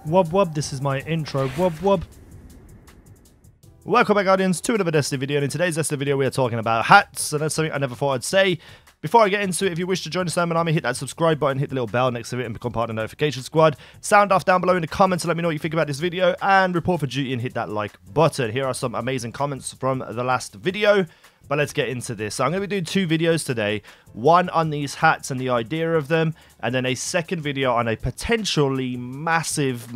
Wub wub, this is my intro. Wub wub. Welcome back, Guardians, to another Destiny video. And in today's Destiny video, we are talking about hats. And that's something I never thought I'd say. Before I get into it, if you wish to join the Salmon Army, hit that subscribe button, hit the little bell next to it, and become part of the notification squad. Sound off down below in the comments to let me know what you think about this video, and report for duty and hit that like button. Here are some amazing comments from the last video. But let's get into this. So I'm going to be doing two videos today. One on these hats and the idea of them. And then a second video on a potentially massive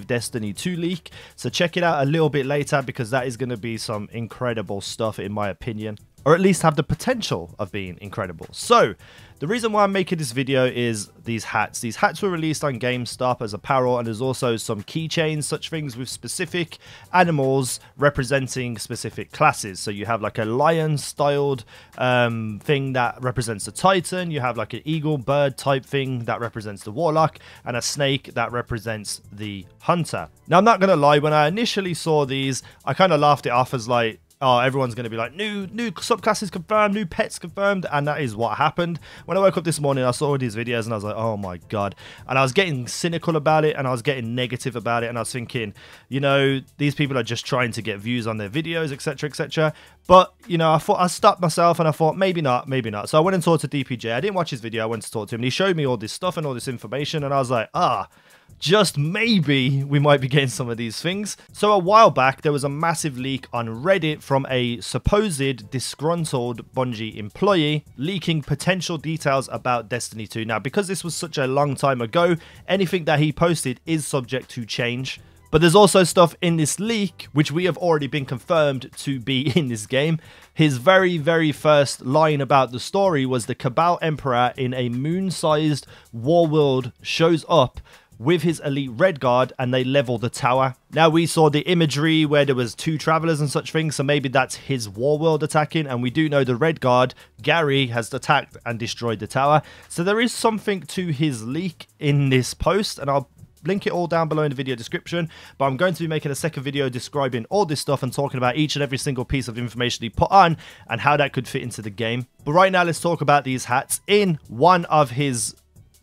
Destiny 2 leak. So check it out a little bit later because that is going to be some incredible stuff in my opinion. Or at least have the potential of being incredible. So, the reason why I'm making this video is these hats. These hats were released on GameStop as apparel, and there's also some keychains, such things with specific animals representing specific classes. So you have like a lion-styled thing that represents the Titan, you have like an eagle bird type thing that represents the Warlock, and a snake that represents the Hunter. Now, I'm not going to lie, when I initially saw these, I kind of laughed it off as like, oh, everyone's going to be like, new subclasses confirmed, new pets confirmed, and that is what happened. When I woke up this morning, I saw all these videos, and I was like, oh my god. And I was getting cynical about it, and I was getting negative about it, and I was thinking, you know, these people are just trying to get views on their videos, etc, etc. But, you know, I stopped myself, and I thought, maybe not, maybe not. So I went and talked to DPJ. I didn't watch his video, I went to talk to him, and he showed me all this stuff and all this information, and I was like, just maybe we might be getting some of these things. So a while back, there was a massive leak on Reddit from a supposed disgruntled Bungie employee leaking potential details about Destiny 2. Now, because this was such a long time ago, anything that he posted is subject to change. But there's also stuff in this leak which we have already been confirmed to be in this game. His very first line about the story was the Cabal Emperor in a moon-sized war world shows up with his elite red guard, and they level the tower. Now, we saw the imagery where there was two travelers and such things, so maybe that's his war world attacking, and we do know the red guard, Gary, has attacked and destroyed the tower. So there is something to his leak in this post, and I'll link it all down below in the video description. But I'm going to be making a second video describing all this stuff and talking about each and every single piece of information he put on and how that could fit into the game. But right now, let's talk about these hats. In one of his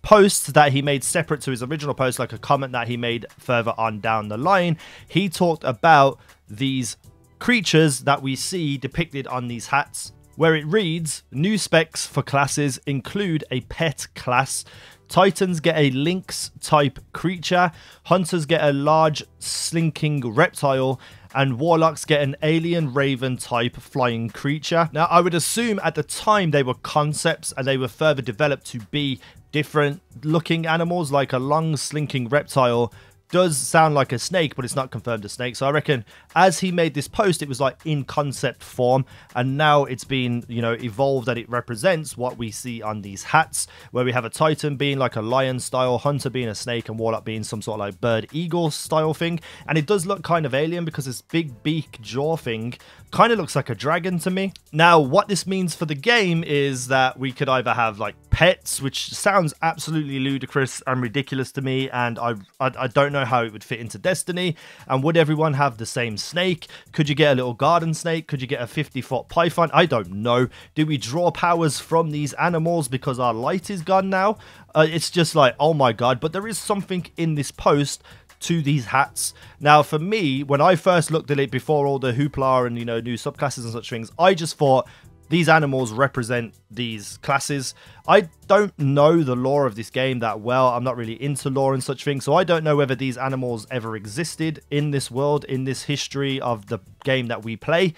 posts that he made separate to his original post, like a comment that he made further on down the line, he talked about these creatures that we see depicted on these hats, where it reads, new specs for classes include a pet class, Titans get a lynx type creature, Hunters get a large slinking reptile, and Warlocks get an alien raven type flying creature. Now, I would assume at the time they were concepts and they were further developed to be different looking animals, like a long slinking reptile does sound like a snake, but it's not confirmed a snake. So I reckon as he made this post, it was like in concept form, and now it's been, you know, evolved that it represents what we see on these hats, where we have a Titan being like a lion style, Hunter being a snake, and Warlock being some sort of like bird eagle style thing. And it does look kind of alien because this big beak jaw thing kind of looks like a dragon to me. Now, what this means for the game is that we could either have like pets, which sounds absolutely ludicrous and ridiculous to me, and I don't know how it would fit into Destiny. And would everyone have the same snake? Could you get a little garden snake? Could you get a 50-foot python? I don't know. Do we draw powers from these animals because our light is gone now? It's just like, oh my god. But there is something in this post to these hats. Now, for me, when I first looked at it before all the hoopla and, you know, new subclasses and such things, I just thought these animals represent these classes. I don't know the lore of this game that well. I'm not really into lore and such things, so I don't know whether these animals ever existed in this world, in this history of the game that we play.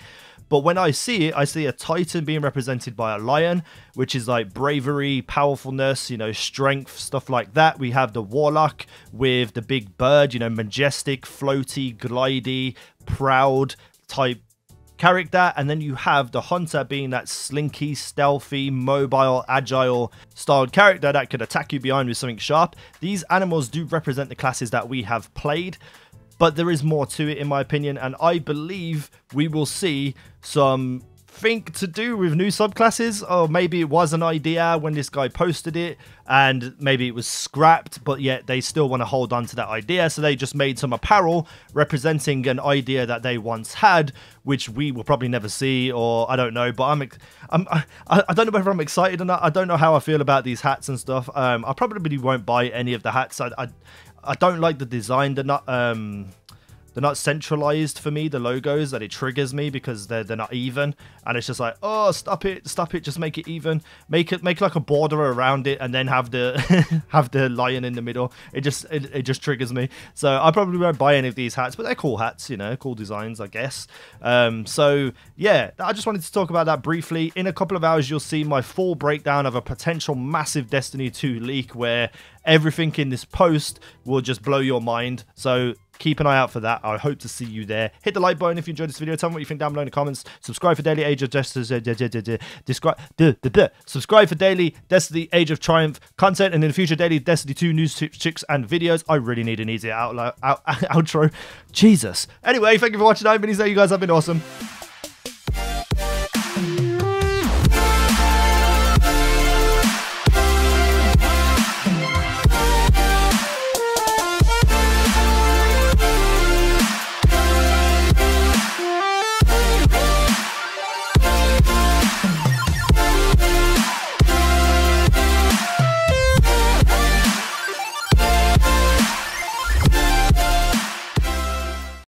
But when I see it, I see a Titan being represented by a lion, which is like bravery, powerfulness, you know, strength, stuff like that. We have the Warlock with the big bird, you know, majestic, floaty, glidey, proud type character. And then you have the Hunter being that slinky, stealthy, mobile, agile styled character that could attack you behind with something sharp. These animals do represent the classes that we have played, but there is more to it in my opinion, and I believe we will see some something to do with new subclasses, or maybe it was an idea when this guy posted it, and maybe it was scrapped, but yet they still want to hold on to that idea, so they just made some apparel representing an idea that they once had, which we will probably never see, or I don't know. But I don't know whether I'm excited or not. I don't know how I feel about these hats and stuff. I probably won't buy any of the hats. I don't like the design. They're not centralized for me, the logos, that it triggers me because they're not even, and it's just like, oh, stop it, just make it even, make like a border around it, and then have the have the lion in the middle. It just triggers me. So I probably won't buy any of these hats, but they're cool hats, you know, cool designs, I guess. So yeah, I just wanted to talk about that briefly. In a couple of hours, you'll see my full breakdown of a potential massive Destiny 2 leak where everything in this post will just blow your mind. So keep an eye out for that. I hope to see you there. Hit the like button if you enjoyed this video. Tell me what you think down below in the comments. Subscribe for daily Age of Subscribe for daily Destiny Age of Triumph content, and in the future daily Destiny 2 news, tips, tricks, and videos. I really need an easier outro. Jesus. Anyway, thank you for watching. I've been Izzy. You guys have been awesome.